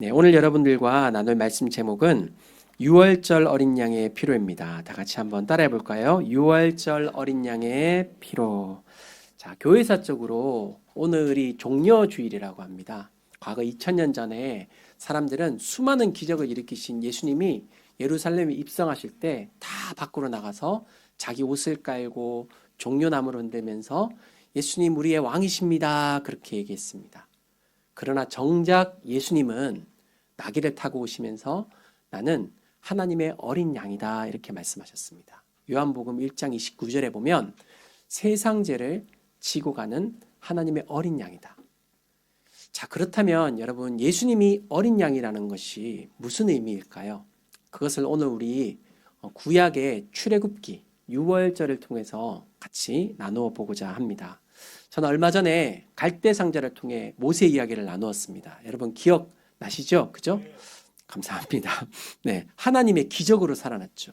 네, 오늘 여러분들과 나눌 말씀 제목은 6월절 어린 양의 피로입니다. 다 같이 한번 따라해 볼까요? 6월절 어린 양의 피로. 자, 교회사적으로 오늘이 종려주일이라고 합니다. 과거 2000년 전에 사람들은 수많은 기적을 일으키신 예수님이 예루살렘에 입성하실 때 다 밖으로 나가서 자기 옷을 깔고 종려나무를 흔들면서 예수님 우리의 왕이십니다. 그렇게 얘기했습니다. 그러나 정작 예수님은 나귀를 타고 오시면서 나는 하나님의 어린 양이다 이렇게 말씀하셨습니다. 요한복음 1장 29절에 보면 세상 죄를 지고 가는 하나님의 어린 양이다. 자, 그렇다면 여러분 예수님이 어린 양이라는 것이 무슨 의미일까요? 그것을 오늘 우리 구약의 출애굽기 6월절을 통해서 같이 나누어 보고자 합니다. 저는 얼마 전에 갈대상자를 통해 모세 이야기를 나누었습니다. 여러분 기억나시죠? 그죠? 감사합니다. 네, 하나님의 기적으로 살아났죠.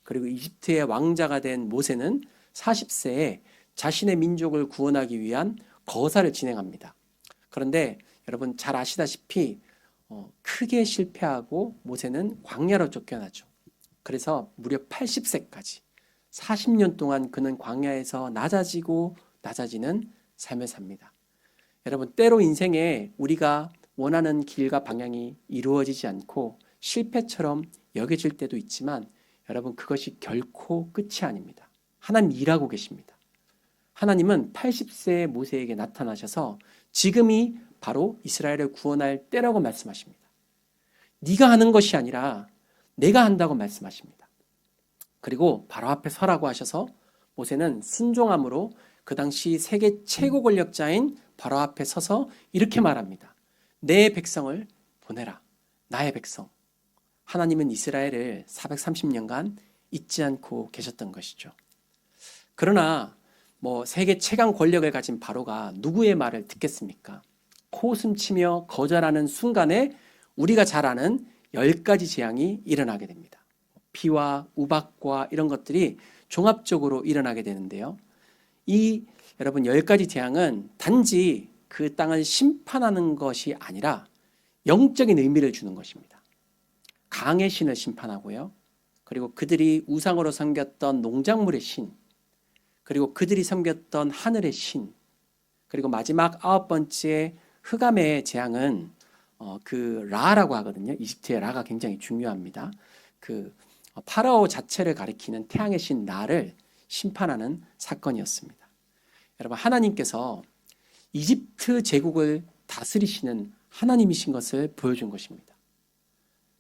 그리고 이집트의 왕자가 된 모세는 40세에 자신의 민족을 구원하기 위한 거사를 진행합니다. 그런데 여러분 잘 아시다시피 크게 실패하고 모세는 광야로 쫓겨나죠. 그래서 무려 80세까지 40년 동안 그는 광야에서 낮아지고 낮아지는 삶을 삽니다. 여러분 때로 인생에 우리가 원하는 길과 방향이 이루어지지 않고 실패처럼 여겨질 때도 있지만 여러분 그것이 결코 끝이 아닙니다. 하나님 일하고 계십니다. 하나님은 80세의 모세에게 나타나셔서 지금이 바로 이스라엘을 구원할 때라고 말씀하십니다. 네가 하는 것이 아니라 내가 한다고 말씀하십니다. 그리고 바로 앞에 서라고 하셔서 모세는 순종함으로 그 당시 세계 최고 권력자인 바로 앞에 서서 이렇게 말합니다. 내 백성을 보내라. 나의 백성. 하나님은 이스라엘을 430년간 잊지 않고 계셨던 것이죠. 그러나 세계 최강 권력을 가진 바로가 누구의 말을 듣겠습니까? 코웃음치며 거절하는 순간에 우리가 잘 아는 10가지 재앙이 일어나게 됩니다. 비와 우박과 이런 것들이 종합적으로 일어나게 되는데요. 이 여러분 10가지 재앙은 단지 그 땅을 심판하는 것이 아니라 영적인 의미를 주는 것입니다. 강의 신을 심판하고요. 그리고 그들이 우상으로 섬겼던 농작물의 신, 그리고 그들이 섬겼던 하늘의 신, 그리고 마지막 9번째 흑암의 재앙은 그 라라고 하거든요. 이집트의 라가 굉장히 중요합니다. 그 파라오 자체를 가리키는 태양의 신 라를 심판하는 사건이었습니다. 여러분 하나님께서 이집트 제국을 다스리시는 하나님이신 것을 보여준 것입니다.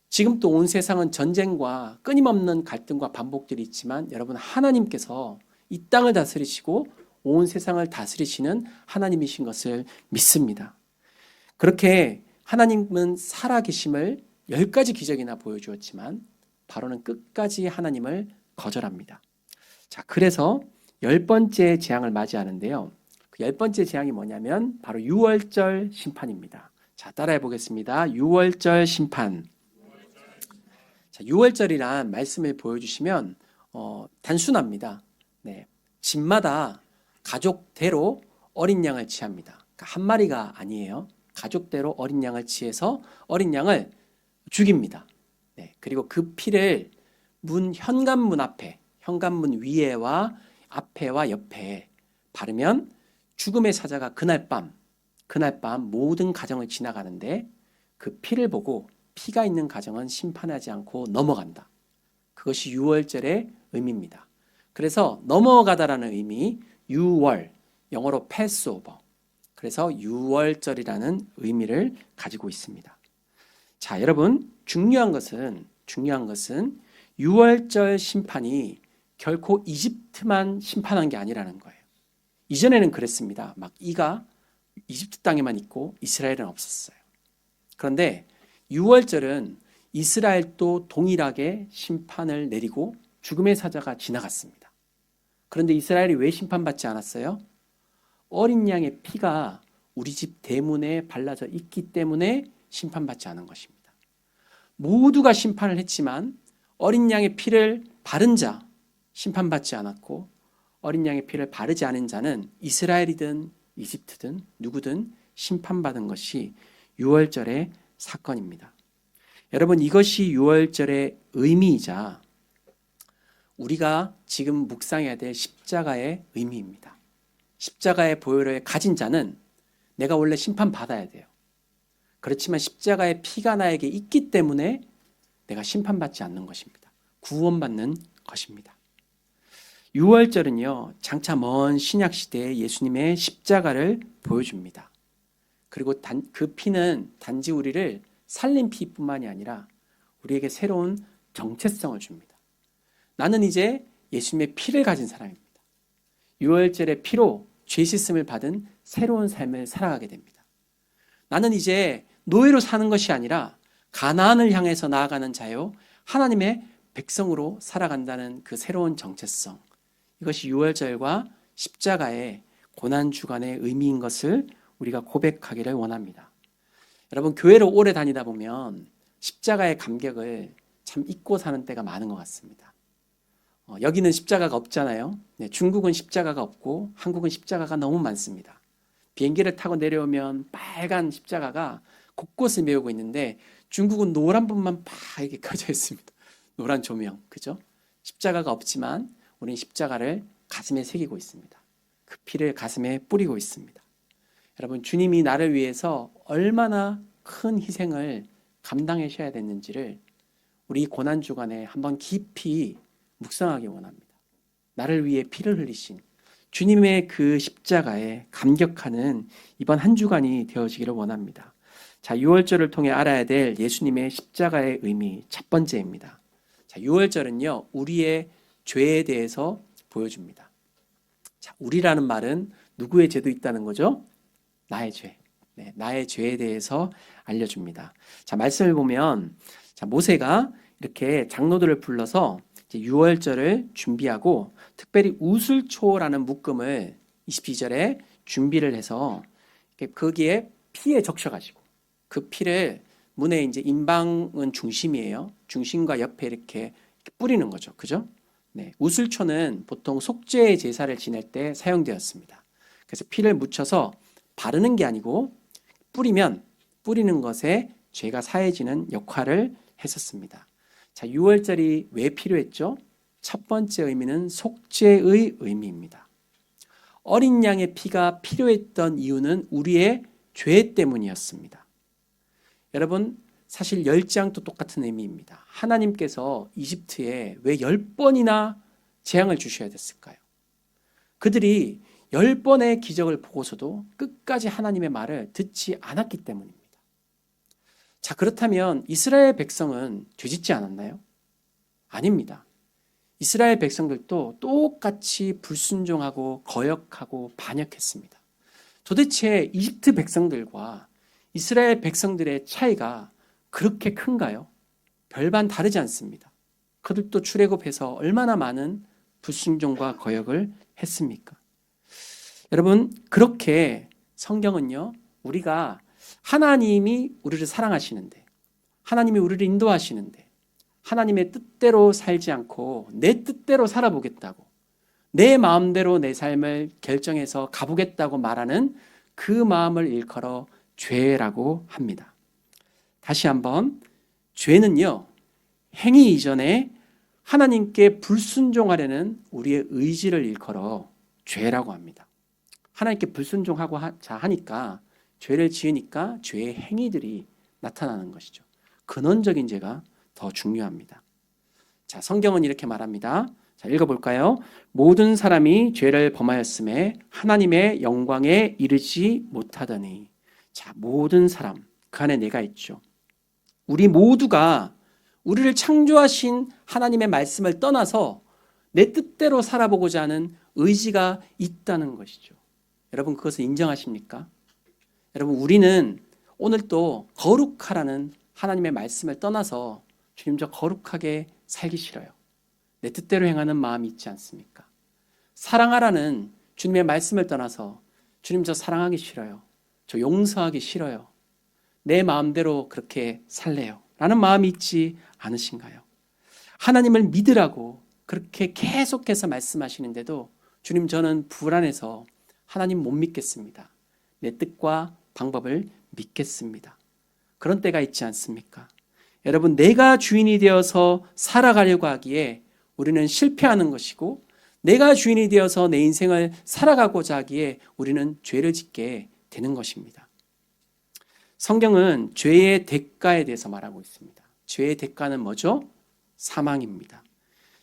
지금 또 온 세상은 전쟁과 끊임없는 갈등과 반복들이 있지만 여러분 하나님께서 이 땅을 다스리시고 온 세상을 다스리시는 하나님이신 것을 믿습니다. 그렇게 하나님은 살아계심을 10가지 기적이나 보여주었지만 바로는 끝까지 하나님을 거절합니다. 자, 그래서 10번째 재앙을 맞이하는데요. 그 10번째 재앙이 뭐냐면 바로 6월절 심판입니다. 자, 따라해 보겠습니다. 6월절 심판. 자, 6월절이란 말씀을 보여주시면 단순합니다. 네, 집마다 가족대로 어린 양을 취합니다. 그러니까 한 마리가 아니에요. 가족대로 어린 양을 취해서 어린 양을 죽입니다. 네, 그리고 그 피를 현관문 앞에, 현관문 위에와 앞에와 옆에 바르면 죽음의 사자가 그날 밤 모든 가정을 지나가는데 그 피를 보고 피가 있는 가정은 심판하지 않고 넘어간다. 그것이 6월절의 의미입니다. 그래서 넘어가다라는 의미, 6월, 영어로 패스오버. 그래서 6월절이라는 의미를 가지고 있습니다. 자, 여러분 중요한 것은 6월절 심판이 결코 이집트만 심판한 게 아니라는 거예요. 이전에는 그랬습니다. 막 이가 이집트 땅에만 있고 이스라엘은 없었어요. 그런데 6월절은 이스라엘도 동일하게 심판을 내리고 죽음의 사자가 지나갔습니다. 그런데 이스라엘이 왜 심판받지 않았어요? 어린 양의 피가 우리 집 대문에 발라져 있기 때문에 심판받지 않은 것입니다. 모두가 심판을 했지만 어린 양의 피를 바른 자 심판받지 않았고 어린 양의 피를 바르지 않은 자는 이스라엘이든 이집트든 누구든 심판받은 것이 6월절의 사건입니다. 여러분, 이것이 유월절의 의미이자 우리가 지금 묵상해야 될 십자가의 의미입니다. 십자가의 보혈을 가진 자는 내가 원래 심판받아야 돼요. 그렇지만 십자가의 피가 나에게 있기 때문에 내가 심판받지 않는 것입니다. 구원받는 것입니다. 유월절은요, 장차 먼 신약시대에 예수님의 십자가를 보여줍니다. 그리고 그 피는 단지 우리를 살린 피뿐만이 아니라 우리에게 새로운 정체성을 줍니다. 나는 이제 예수님의 피를 가진 사람입니다. 유월절의 피로 죄 씻음을 받은 새로운 삶을 살아가게 됩니다. 나는 이제 노예로 사는 것이 아니라 가나안을 향해서 나아가는 자요, 하나님의 백성으로 살아간다는 그 새로운 정체성, 이것이 유월절과 십자가의 고난주간의 의미인 것을 우리가 고백하기를 원합니다. 여러분, 교회를 오래 다니다 보면 십자가의 감격을 참 잊고 사는 때가 많은 것 같습니다. 여기는 십자가가 없잖아요. 네, 중국은 십자가가 없고 한국은 십자가가 너무 많습니다. 비행기를 타고 내려오면 빨간 십자가가 곳곳을 메우고 있는데 중국은 노란 불만 팍 이렇게 켜져 있습니다. 노란 조명, 그죠? 십자가가 없지만 우리는 십자가를 가슴에 새기고 있습니다. 그 피를 가슴에 뿌리고 있습니다. 여러분, 주님이 나를 위해서 얼마나 큰 희생을 감당하셔야 됐는지를 우리 고난주간에 한번 깊이 묵상하기 원합니다. 나를 위해 피를 흘리신 주님의 그 십자가에 감격하는 이번 한 주간이 되어지기를 원합니다. 자, 유월절을 통해 알아야 될 예수님의 십자가의 의미 첫 번째입니다. 자, 유월절은요, 우리의 죄에 대해서 보여줍니다. 자, 우리라는 말은 누구의 죄도 있다는 거죠? 나의 죄. 네, 나의 죄에 대해서 알려줍니다. 자, 말씀을 보면, 자, 모세가 이렇게 장로들을 불러서 유월절을 준비하고 특별히 우슬초라는 묶음을 22절에 준비를 해서 거기에 피에 적셔가지고 그 피를 문에 이제 임방은 중심이에요. 중심과 옆에 이렇게 뿌리는 거죠. 그죠? 네, 우슬초는 보통 속죄의 제사를 지낼 때 사용되었습니다. 그래서 피를 묻혀서 바르는 게 아니고 뿌리는 것에 죄가 사해지는 역할을 했었습니다. 자, 유월절이 왜 필요했죠? 첫 번째 의미는 속죄의 의미입니다. 어린 양의 피가 필요했던 이유는 우리의 죄 때문이었습니다. 여러분, 사실 10장도 똑같은 의미입니다. 하나님께서 이집트에 왜 10번이나 재앙을 주셔야 됐을까요? 그들이 10번의 기적을 보고서도 끝까지 하나님의 말을 듣지 않았기 때문입니다. 자, 그렇다면 이스라엘 백성은 죄짓지 않았나요? 아닙니다. 이스라엘 백성들도 똑같이 불순종하고 거역하고 반역했습니다. 도대체 이집트 백성들과 이스라엘 백성들의 차이가 그렇게 큰가요? 별반 다르지 않습니다. 그들도 출애굽해서 얼마나 많은 불순종과 거역을 했습니까? 여러분, 그렇게 성경은요, 우리가 하나님이 우리를 사랑하시는데, 하나님이 우리를 인도하시는데, 하나님의 뜻대로 살지 않고 내 뜻대로 살아보겠다고, 내 마음대로 내 삶을 결정해서 가보겠다고 말하는 그 마음을 일컬어 죄라고 합니다. 다시 한번, 죄는요, 행위 이전에 하나님께 불순종하려는 우리의 의지를 일컬어 죄라고 합니다. 하나님께 불순종하고 하니까, 죄를 지으니까 죄의 행위들이 나타나는 것이죠. 근원적인 죄가 더 중요합니다. 자, 성경은 이렇게 말합니다. 자, 읽어볼까요? 모든 사람이 죄를 범하였음에 하나님의 영광에 이르지 못하더니. 자, 모든 사람, 그 안에 내가 있죠. 우리 모두가 우리를 창조하신 하나님의 말씀을 떠나서 내 뜻대로 살아보고자 하는 의지가 있다는 것이죠. 여러분, 그것을 인정하십니까? 여러분, 우리는 오늘 또 거룩하라는 하나님의 말씀을 떠나서 주님, 저 거룩하게 살기 싫어요. 내 뜻대로 행하는 마음이 있지 않습니까? 사랑하라는 주님의 말씀을 떠나서 주님, 저 사랑하기 싫어요. 저 용서하기 싫어요. 내 마음대로 그렇게 살래요. 라는 마음이 있지 않으신가요? 하나님을 믿으라고 그렇게 계속해서 말씀하시는데도 주님, 저는 불안해서 하나님 못 믿겠습니다. 내 뜻과 방법을 믿겠습니다. 그런 때가 있지 않습니까? 여러분, 내가 주인이 되어서 살아가려고 하기에 우리는 실패하는 것이고, 내가 주인이 되어서 내 인생을 살아가고자 하기에 우리는 죄를 짓게 되는 것입니다. 성경은 죄의 대가에 대해서 말하고 있습니다. 죄의 대가는 뭐죠? 사망입니다.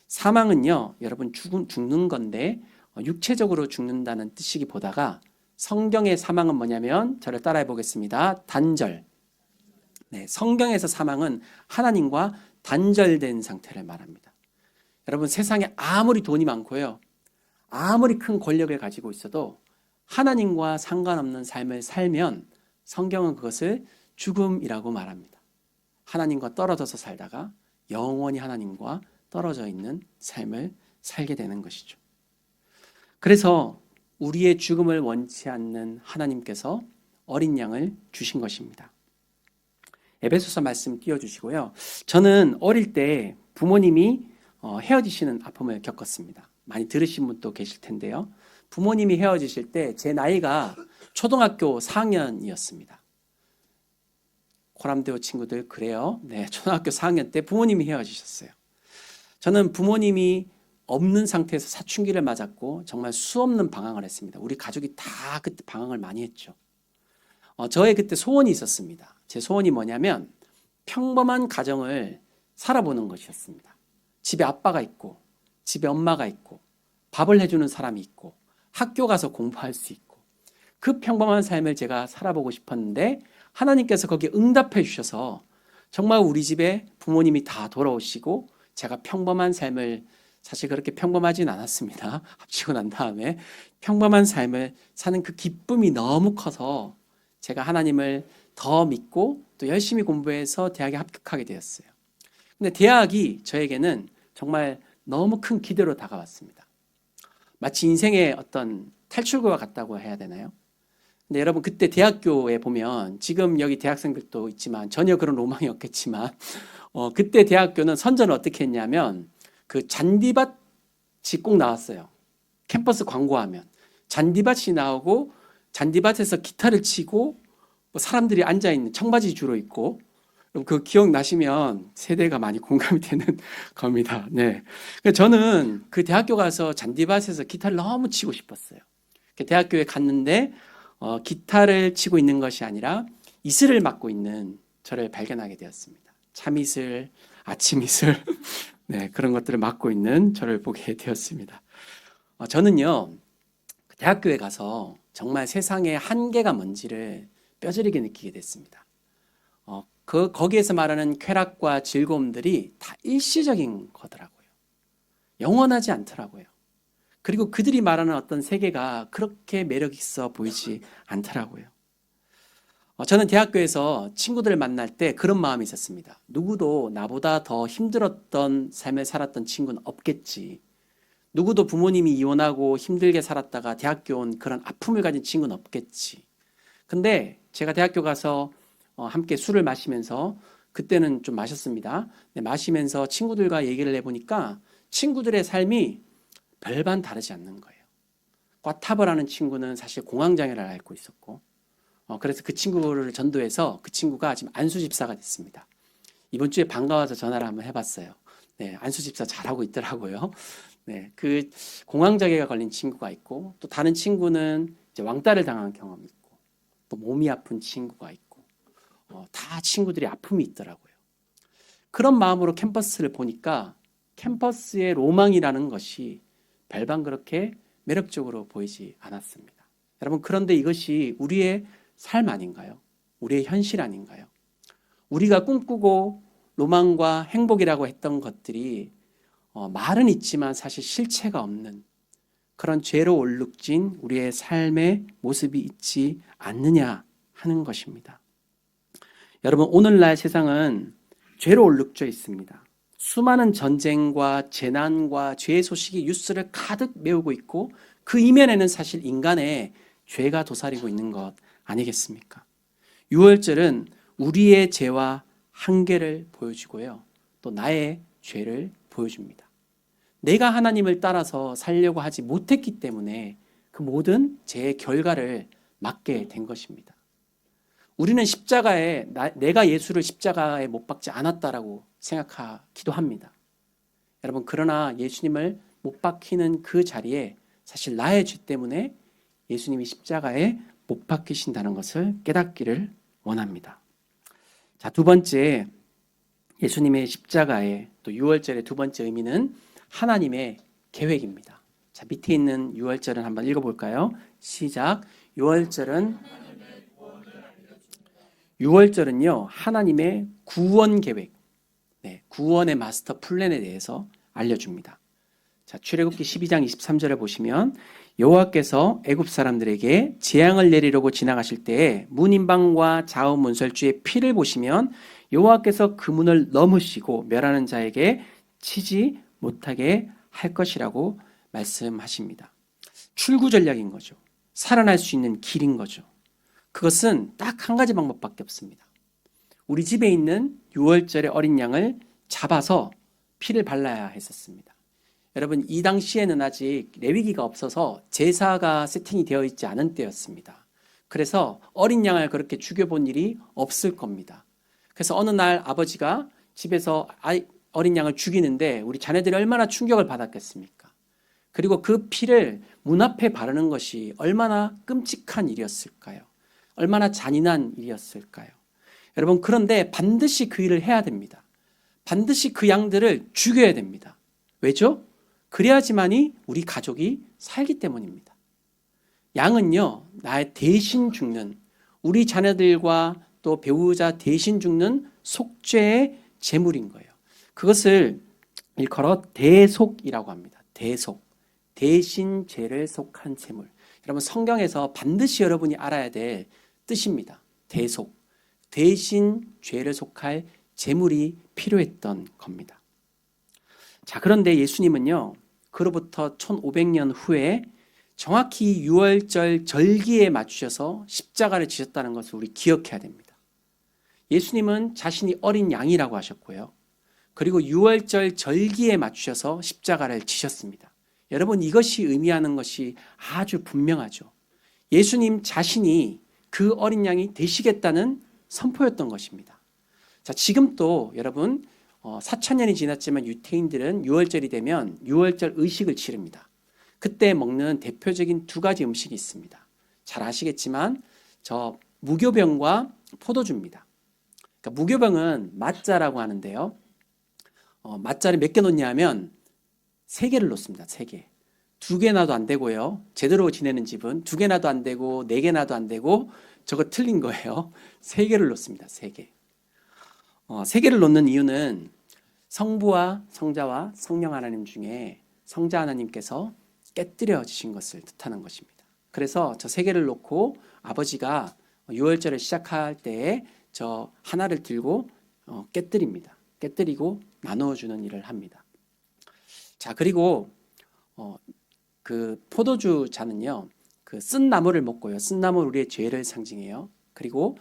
사망은요, 여러분 죽는 건데 육체적으로 죽는다는 뜻이기보다가 성경의 사망은 뭐냐면, 저를 따라해 보겠습니다. 단절. 네, 성경에서 사망은 하나님과 단절된 상태를 말합니다. 여러분, 세상에 아무리 돈이 많고요, 아무리 큰 권력을 가지고 있어도 하나님과 상관없는 삶을 살면 성경은 그것을 죽음이라고 말합니다. 하나님과 떨어져서 살다가 영원히 하나님과 떨어져 있는 삶을 살게 되는 것이죠. 그래서 우리의 죽음을 원치 않는 하나님께서 어린 양을 주신 것입니다. 에베소서 말씀 띄워주시고요. 저는 어릴 때 부모님이 헤어지시는 아픔을 겪었습니다. 많이 들으신 분도 계실 텐데요. 부모님이 헤어지실 때 제 나이가 초등학교 4학년이었습니다. 코람데오 친구들 그래요. 네, 초등학교 4학년 때 부모님이 헤어지셨어요. 저는 부모님이 없는 상태에서 사춘기를 맞았고 정말 수없는 방황을 했습니다. 우리 가족이 다 그때 방황을 많이 했죠. 저의 그때 소원이 있었습니다. 제 소원이 뭐냐면 평범한 가정을 살아보는 것이었습니다. 집에 아빠가 있고 집에 엄마가 있고 밥을 해주는 사람이 있고 학교 가서 공부할 수 있고 그 평범한 삶을 제가 살아보고 싶었는데 하나님께서 거기에 응답해 주셔서 정말 우리 집에 부모님이 다 돌아오시고 제가 평범한 삶을, 사실 그렇게 평범하진 않았습니다. 합치고 난 다음에 평범한 삶을 사는 그 기쁨이 너무 커서 제가 하나님을 더 믿고 또 열심히 공부해서 대학에 합격하게 되었어요. 근데 대학이 저에게는 정말 너무 큰 기대로 다가왔습니다. 마치 인생의 어떤 탈출구와 같다고 해야 되나요? 근데 여러분, 그때 대학교에 보면 지금 여기 대학생들도 있지만 전혀 그런 로망이 없겠지만 그때 대학교는 선전을 어떻게 했냐면 그 잔디밭이 꼭 나왔어요. 캠퍼스 광고하면 잔디밭이 나오고 잔디밭에서 기타를 치고 뭐 사람들이 앉아있는 청바지 주로 입고, 그 기억나시면 세대가 많이 공감이 되는 겁니다. 네. 저는 그 대학교 가서 잔디밭에서 기타를 너무 치고 싶었어요. 대학교에 갔는데 기타를 치고 있는 것이 아니라 이슬을 맡고 있는 저를 발견하게 되었습니다. 참이슬, 아침이슬, 네, 그런 것들을 맡고 있는 저를 보게 되었습니다. 저는요, 대학교에 가서 정말 세상의 한계가 뭔지를 뼈저리게 느끼게 됐습니다. 거기에서 말하는 쾌락과 즐거움들이 다 일시적인 거더라고요. 영원하지 않더라고요. 그리고 그들이 말하는 어떤 세계가 그렇게 매력 있어 보이지 않더라고요. 저는 대학교에서 친구들을 만날 때 그런 마음이 있었습니다. 누구도 나보다 더 힘들었던 삶을 살았던 친구는 없겠지. 누구도 부모님이 이혼하고 힘들게 살았다가 대학교 온 그런 아픔을 가진 친구는 없겠지. 근데 제가 대학교 가서 함께 술을 마시면서, 그때는 좀 마셨습니다. 마시면서 친구들과 얘기를 해보니까 친구들의 삶이 별반 다르지 않는 거예요. 꽈탑을 하는 친구는 사실 공황장애를 앓고 있었고, 그래서 그 친구를 전도해서 그 친구가 지금 안수집사가 됐습니다. 이번 주에 반가워서 전화를 한번 해봤어요. 네, 안수집사 잘하고 있더라고요. 네, 그 공황장애가 걸린 친구가 있고, 또 다른 친구는 이제 왕따를 당한 경험이 있고, 또 몸이 아픈 친구가 있고, 다 친구들이 아픔이 있더라고요. 그런 마음으로 캠퍼스를 보니까 캠퍼스의 로망이라는 것이 별반 그렇게 매력적으로 보이지 않았습니다. 여러분, 그런데 이것이 우리의 삶 아닌가요? 우리의 현실 아닌가요? 우리가 꿈꾸고 로망과 행복이라고 했던 것들이 말은 있지만 사실 실체가 없는 그런 죄로 얼룩진 우리의 삶의 모습이 있지 않느냐 하는 것입니다. 여러분, 오늘날 세상은 죄로 얼룩져 있습니다. 수많은 전쟁과 재난과 죄의 소식이 뉴스를 가득 메우고 있고, 그 이면에는 사실 인간의 죄가 도사리고 있는 것 아니겠습니까? 유월절은 우리의 죄와 한계를 보여주고요, 또 나의 죄를 보여줍니다. 내가 하나님을 따라서 살려고 하지 못했기 때문에 그 모든 죄의 결과를 맞게 된 것입니다. 우리는 십자가에 내가 예수를 십자가에 못 박지 않았다라고 생각하기도 합니다. 여러분, 그러나 예수님을 못 박히는 그 자리에 사실 나의 죄 때문에 예수님이 십자가에 못 박히신다는 것을 깨닫기를 원합니다. 자, 두 번째, 예수님의 십자가의 또 유월절의 두 번째 의미는 하나님의 계획입니다. 자, 밑에 있는 유월절은 한번 읽어볼까요? 시작. 유월절은요, 하나님의 구원 계획, 구원의 마스터 플랜에 대해서 알려줍니다. 자, 출애굽기 12장 23절을 보시면 여호와께서 애굽 사람들에게 재앙을 내리려고 지나가실 때에 문인방과 좌우 문설주의 피를 보시면 여호와께서 그 문을 넘으시고 멸하는 자에게 치지 못하게 할 것이라고 말씀하십니다. 출구 전략인 거죠. 살아날 수 있는 길인 거죠. 그것은 딱 한 가지 방법밖에 없습니다. 우리 집에 있는 유월절의 어린 양을 잡아서 피를 발라야 했었습니다. 여러분, 이 당시에는 아직 레위기가 없어서 제사가 세팅이 되어 있지 않은 때였습니다. 그래서 어린 양을 그렇게 죽여본 일이 없을 겁니다. 그래서 어느 날 아버지가 집에서 어린 양을 죽이는데 우리 자녀들이 얼마나 충격을 받았겠습니까? 그리고 그 피를 문 앞에 바르는 것이 얼마나 끔찍한 일이었을까요? 얼마나 잔인한 일이었을까요? 여러분, 그런데 반드시 그 일을 해야 됩니다. 반드시 그 양들을 죽여야 됩니다. 왜죠? 그래야지만이 우리 가족이 살기 때문입니다. 양은요, 나의 대신 죽는, 우리 자녀들과 또 배우자 대신 죽는 속죄의 제물인 거예요. 그것을 일컬어 대속이라고 합니다. 대속. 대신 죄를 속한 제물. 여러분, 성경에서 반드시 여러분이 알아야 될 뜻입니다. 대속. 대신 죄를 속할 제물이 필요했던 겁니다. 자, 그런데 예수님은요, 그로부터 1500년 후에 정확히 유월절 절기에 맞추셔서 십자가를 지셨다는 것을 우리 기억해야 됩니다. 예수님은 자신이 어린 양이라고 하셨고요. 그리고 유월절 절기에 맞추셔서 십자가를 지셨습니다. 여러분, 이것이 의미하는 것이 아주 분명하죠. 예수님 자신이 그 어린 양이 되시겠다는 선포였던 것입니다. 자, 지금 또 여러분 4,000년이 지났지만 유태인들은 유월절이 되면 유월절 의식을 치릅니다. 그때 먹는 대표적인 두 가지 음식이 있습니다. 잘 아시겠지만 저 무교병과 포도주입니다. 그러니까 무교병은 맞자라고 하는데요. 맞자를 몇 개 놓냐 하면 3개를 놓습니다. 3개. 2개 놔도 안 되고요. 제대로 지내는 집은 2개 놔도 안 되고 4개 놔도 안 되고 저거 틀린 거예요. 3개를 놓습니다. 3개. 3개를 놓는 이유는 성부와 성자와 성령 하나님 중에 성자 하나님께서 깨뜨려지신 것을 뜻하는 것입니다. 그래서 저 3개를 놓고 아버지가 유월절을 시작할 때에 저 하나를 들고 깨뜨립니다. 깨뜨리고 나누어주는 일을 합니다. 자, 그리고 그 포도주 잔은요, 그 쓴 나무를 먹고요. 쓴 나무는 우리의 죄를 상징해요. 그리고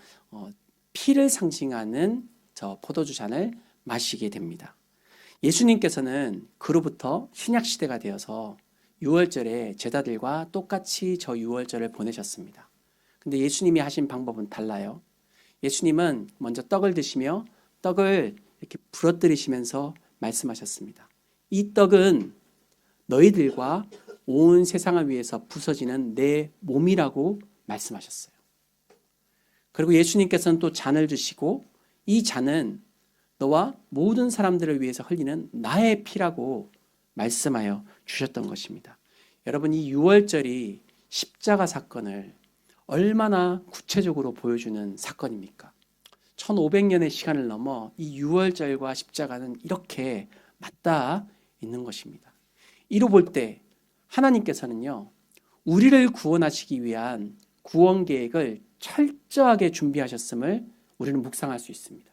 피를 상징하는 저 포도주 잔을 마시게 됩니다. 예수님께서는 그로부터 신약 시대가 되어서 유월절에 제자들과 똑같이 저 유월절을 보내셨습니다. 근데 예수님이 하신 방법은 달라요. 예수님은 먼저 떡을 드시며 떡을 이렇게 부러뜨리시면서 말씀하셨습니다. 이 떡은 너희들과 온 세상을 위해서 부서지는 내 몸이라고 말씀하셨어요. 그리고 예수님께서는 또 잔을 주시고 이 잔은 너와 모든 사람들을 위해서 흘리는 나의 피라고 말씀하여 주셨던 것입니다. 여러분, 이 유월절이 십자가 사건을 얼마나 구체적으로 보여주는 사건입니까? 1500년의 시간을 넘어 이 유월절과 십자가는 이렇게 맞닿아 있는 것입니다. 이로 볼 때 하나님께서는요, 우리를 구원하시기 위한 구원 계획을 철저하게 준비하셨음을 우리는 묵상할 수 있습니다.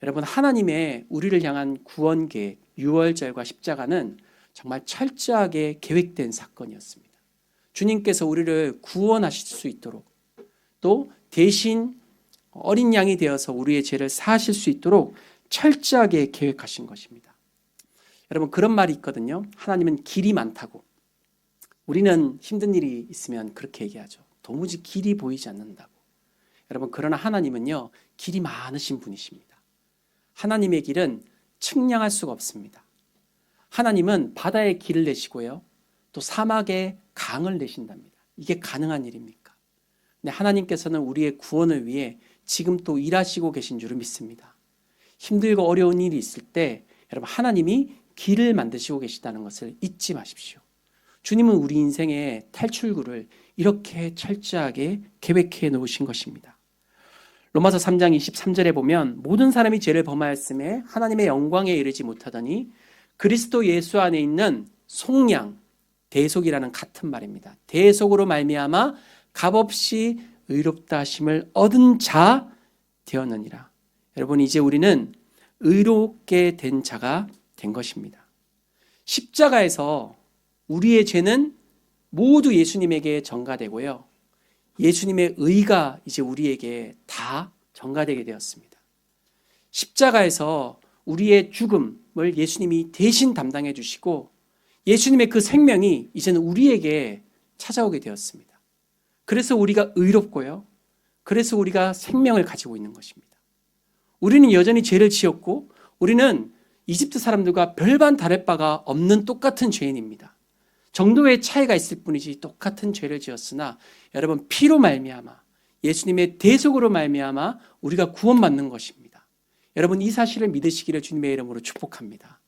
여러분, 하나님의 우리를 향한 구원 계획, 유월절과 십자가는 정말 철저하게 계획된 사건이었습니다. 주님께서 우리를 구원하실 수 있도록 또 대신 어린 양이 되어서 우리의 죄를 사하실 수 있도록 철저하게 계획하신 것입니다. 여러분, 그런 말이 있거든요. 하나님은 길이 많다고. 우리는 힘든 일이 있으면 그렇게 얘기하죠. 도무지 길이 보이지 않는다고. 여러분, 그러나 하나님은요, 길이 많으신 분이십니다. 하나님의 길은 측량할 수가 없습니다. 하나님은 바다에 길을 내시고요, 또 사막에 강을 내신답니다. 이게 가능한 일입니까? 근데 하나님께서는 우리의 구원을 위해 지금 또 일하시고 계신 줄을 믿습니다. 힘들고 어려운 일이 있을 때 여러분, 하나님이 길을 만드시고 계시다는 것을 잊지 마십시오. 주님은 우리 인생의 탈출구를 이렇게 철저하게 계획해 놓으신 것입니다. 로마서 3장 23절에 보면 모든 사람이 죄를 범하였음에 하나님의 영광에 이르지 못하더니 그리스도 예수 안에 있는 속량, 대속이라는 같은 말입니다. 대속으로 말미암아 값없이 의롭다 하심을 얻은 자 되었느니라. 여러분, 이제 우리는 의롭게 된 자가 된 것입니다. 십자가에서 우리의 죄는 모두 예수님에게 전가되고요, 예수님의 의가 이제 우리에게 다 전가되게 되었습니다. 십자가에서 우리의 죽음을 예수님이 대신 담당해 주시고 예수님의 그 생명이 이제는 우리에게 찾아오게 되었습니다. 그래서 우리가 의롭고요, 그래서 우리가 생명을 가지고 있는 것입니다. 우리는 여전히 죄를 지었고 우리는 이집트 사람들과 별반 다를 바가 없는 똑같은 죄인입니다. 정도의 차이가 있을 뿐이지 똑같은 죄를 지었으나 여러분, 피로 말미암아 예수님의 대속으로 말미암아 우리가 구원받는 것입니다. 여러분, 이 사실을 믿으시기를 주님의 이름으로 축복합니다.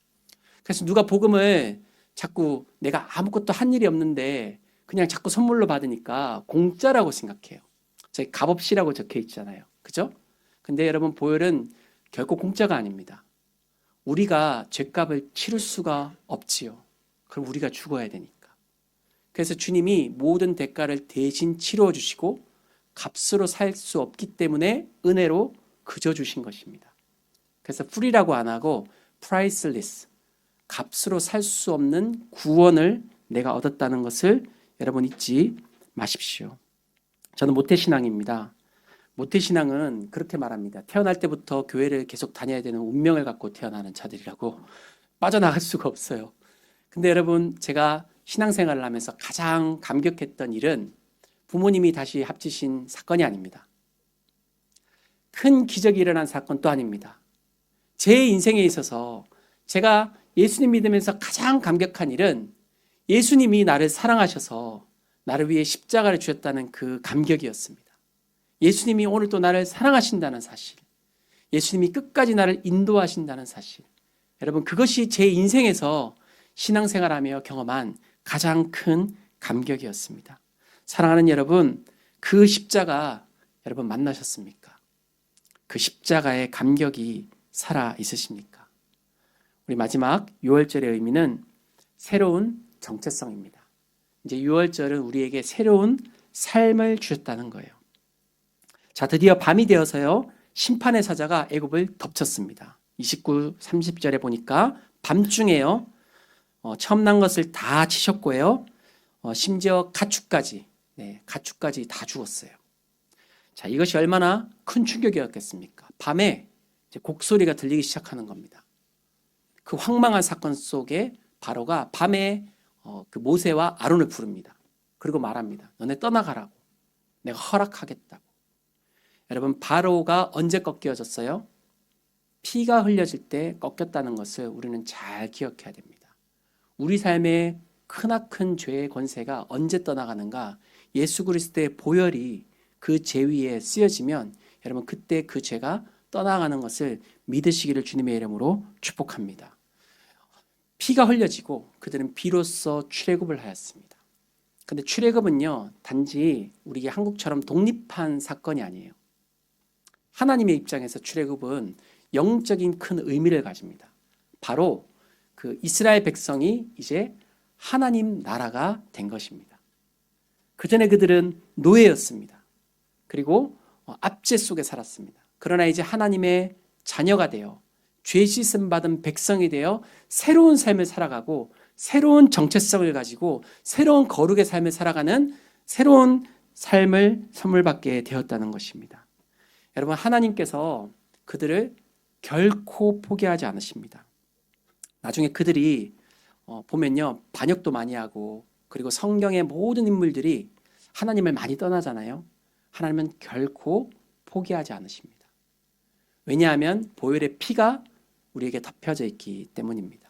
그래서 누가 복음을 자꾸 내가 아무것도 한 일이 없는데 그냥 자꾸 선물로 받으니까 공짜라고 생각해요. 저희 값없이라고 적혀 있잖아요. 그죠? 근데 여러분, 보혈은 결코 공짜가 아닙니다. 우리가 죄값을 치를 수가 없지요. 그럼 우리가 죽어야 되니까. 그래서 주님이 모든 대가를 대신 치루어 주시고 값으로 살 수 없기 때문에 은혜로 그저 주신 것입니다. 그래서 프리라고 안 하고 priceless, 값으로 살 수 없는 구원을 내가 얻었다는 것을 여러분 잊지 마십시오. 저는 모태신앙입니다. 모태신앙은 그렇게 말합니다. 태어날 때부터 교회를 계속 다녀야 되는 운명을 갖고 태어나는 자들이라고, 빠져나갈 수가 없어요. 근데 여러분, 제가 신앙생활을 하면서 가장 감격했던 일은 부모님이 다시 합치신 사건이 아닙니다. 큰 기적이 일어난 사건도 아닙니다. 제 인생에 있어서 제가 예수님 믿으면서 가장 감격한 일은 예수님이 나를 사랑하셔서 나를 위해 십자가를 주셨다는 그 감격이었습니다. 예수님이 오늘도 나를 사랑하신다는 사실, 예수님이 끝까지 나를 인도하신다는 사실, 여러분, 그것이 제 인생에서 신앙생활하며 경험한 가장 큰 감격이었습니다. 사랑하는 여러분, 그 십자가 여러분 만나셨습니까? 그 십자가의 감격이 살아 있으십니까? 우리 마지막 6월절의 의미는 새로운 정체성입니다. 이제 6월절은 우리에게 새로운 삶을 주셨다는 거예요. 자, 드디어 밤이 되어서요, 심판의 사자가 애굽을 덮쳤습니다. 29, 30절에 보니까 밤중에요, 처음 난 것을 다 치셨고요, 심지어 가축까지 다 죽었어요. 자, 이것이 얼마나 큰 충격이었겠습니까? 밤에 이제 곡소리가 들리기 시작하는 겁니다. 그 황망한 사건 속에 바로가 밤에 그 모세와 아론을 부릅니다. 그리고 말합니다. 너네 떠나가라고. 내가 허락하겠다고. 여러분, 바로가 언제 꺾여졌어요? 피가 흘려질 때 꺾였다는 것을 우리는 잘 기억해야 됩니다. 우리 삶의 크나큰 죄의 권세가 언제 떠나가는가? 예수 그리스도의 보혈이 그 죄 위에 쓰여지면 여러분, 그때 그 죄가 떠나가는 것을 믿으시기를 주님의 이름으로 축복합니다. 피가 흘려지고 그들은 비로소 출애굽을 하였습니다. 근데 출애굽은요, 단지 우리 한국처럼 독립한 사건이 아니에요. 하나님의 입장에서 출애굽은 영적인 큰 의미를 가집니다. 바로 그 이스라엘 백성이 이제 하나님 나라가 된 것입니다. 그전에 그들은 노예였습니다. 그리고 압제 속에 살았습니다. 그러나 이제 하나님의 자녀가 되어 죄 씻음 받은 백성이 되어 새로운 삶을 살아가고 새로운 정체성을 가지고 새로운 거룩의 삶을 살아가는 새로운 삶을 선물 받게 되었다는 것입니다. 여러분, 하나님께서 그들을 결코 포기하지 않으십니다. 나중에 그들이 보면요, 반역도 많이 하고 그리고 성경의 모든 인물들이 하나님을 많이 떠나잖아요. 하나님은 결코 포기하지 않으십니다. 왜냐하면 보혈의 피가 우리에게 덮여져 있기 때문입니다.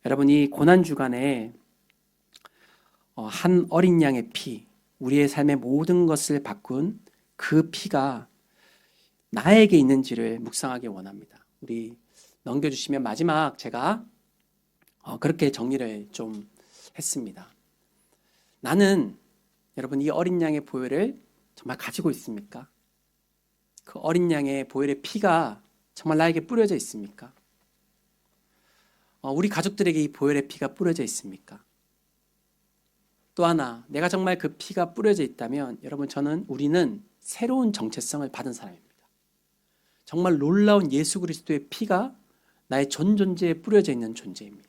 여러분, 이 고난주간에 한 어린 양의 피, 우리의 삶의 모든 것을 바꾼 그 피가 나에게 있는지를 묵상하기 원합니다. 우리 넘겨주시면 마지막 제가 그렇게 정리를 좀 했습니다. 나는 여러분 이 어린 양의 보혈을 정말 가지고 있습니까? 그 어린 양의 보혈의 피가 정말 나에게 뿌려져 있습니까? 우리 가족들에게 이 보혈의 피가 뿌려져 있습니까? 또 하나, 내가 정말 그 피가 뿌려져 있다면 여러분 우리는 새로운 정체성을 받은 사람입니다. 정말 놀라운 예수 그리스도의 피가 나의 전 존재에 뿌려져 있는 존재입니다.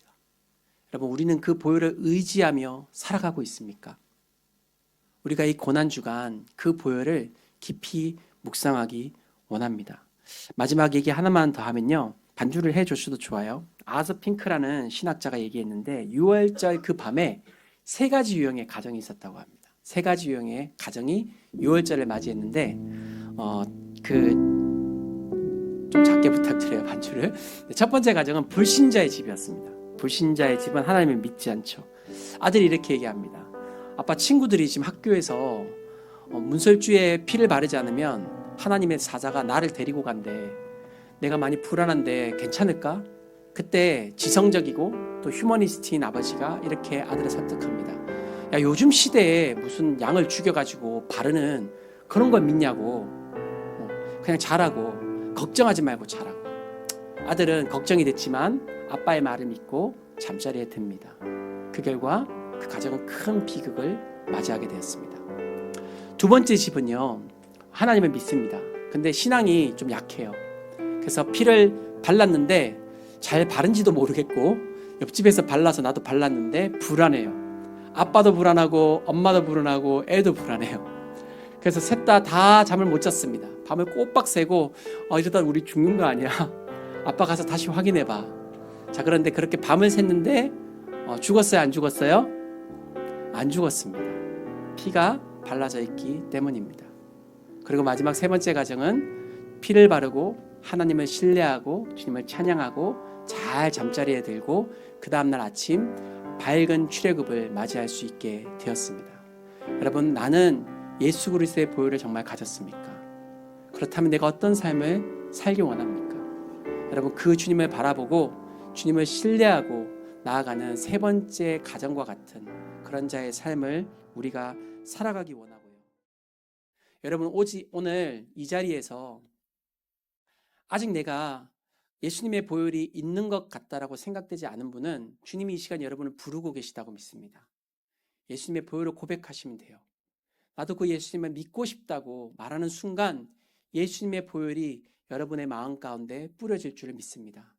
여러분, 우리는 그 보혈을 의지하며 살아가고 있습니까? 우리가 이 고난주간 그 보혈을 깊이 묵상하기 원합니다. 마지막 얘기 하나만 더 하면요, 반주를 해주셔도 좋아요. 아서 핑크라는 신학자가 얘기했는데 6월절 그 밤에 3가지 유형의 가정이 있었다고 합니다. 3가지 유형의 가정이 6월절을 맞이했는데 좀 작게 부탁드려요, 반주를. 첫 번째 가정은 불신자의 집이었습니다. 불신자의 집은 하나님을 믿지 않죠. 아들이 이렇게 얘기합니다. 아빠, 친구들이 지금 학교에서 문설주에 피를 바르지 않으면 하나님의 사자가 나를 데리고 간대. 내가 많이 불안한데 괜찮을까? 그때 지성적이고 또 휴머니스트인 아버지가 이렇게 아들을 설득합니다. 야, 요즘 시대에 무슨 양을 죽여가지고 바르는 그런 걸 믿냐고. 그냥 잘하고 걱정하지 말고 잘하고. 아들은 걱정이 됐지만 아빠의 말을 믿고 잠자리에 듭니다. 그 결과 그 가정은 큰 비극을 맞이하게 되었습니다. 두 번째 집은요, 하나님을 믿습니다. 근데 신앙이 좀 약해요. 그래서 피를 발랐는데 잘 바른지도 모르겠고 옆집에서 발라서 나도 발랐는데 불안해요. 아빠도 불안하고 엄마도 불안하고 애도 불안해요. 그래서 셋 다 잠을 못 잤습니다. 밤을 꼬박 새고 이러다 우리 죽는 거 아니야? 아빠 가서 다시 확인해봐. 자, 그런데 그렇게 밤을 샜는데 죽었어요? 안 죽었어요? 안 죽었습니다. 피가 발라져 있기 때문입니다. 그리고 마지막 3번째 가정은 피를 바르고 하나님을 신뢰하고 주님을 찬양하고 잘 잠자리에 들고 그 다음날 아침 밝은 출애굽을 맞이할 수 있게 되었습니다. 여러분, 나는 예수 그리스도의 보혈을 정말 가졌습니까? 그렇다면 내가 어떤 삶을 살기 원합니까? 여러분, 그 주님을 바라보고 주님을 신뢰하고 나아가는 3번째 가정과 같은 그런 자의 삶을 우리가 살아가기 원하고요. 여러분, 오늘 이 자리에서 아직 내가 예수님의 보혈이 있는 것 같다라고 생각되지 않은 분은 주님이 이 시간 여러분을 부르고 계시다고 믿습니다. 예수님의 보혈을 고백하시면 돼요. 나도 그 예수님을 믿고 싶다고 말하는 순간 예수님의 보혈이 여러분의 마음 가운데 뿌려질 줄을 믿습니다.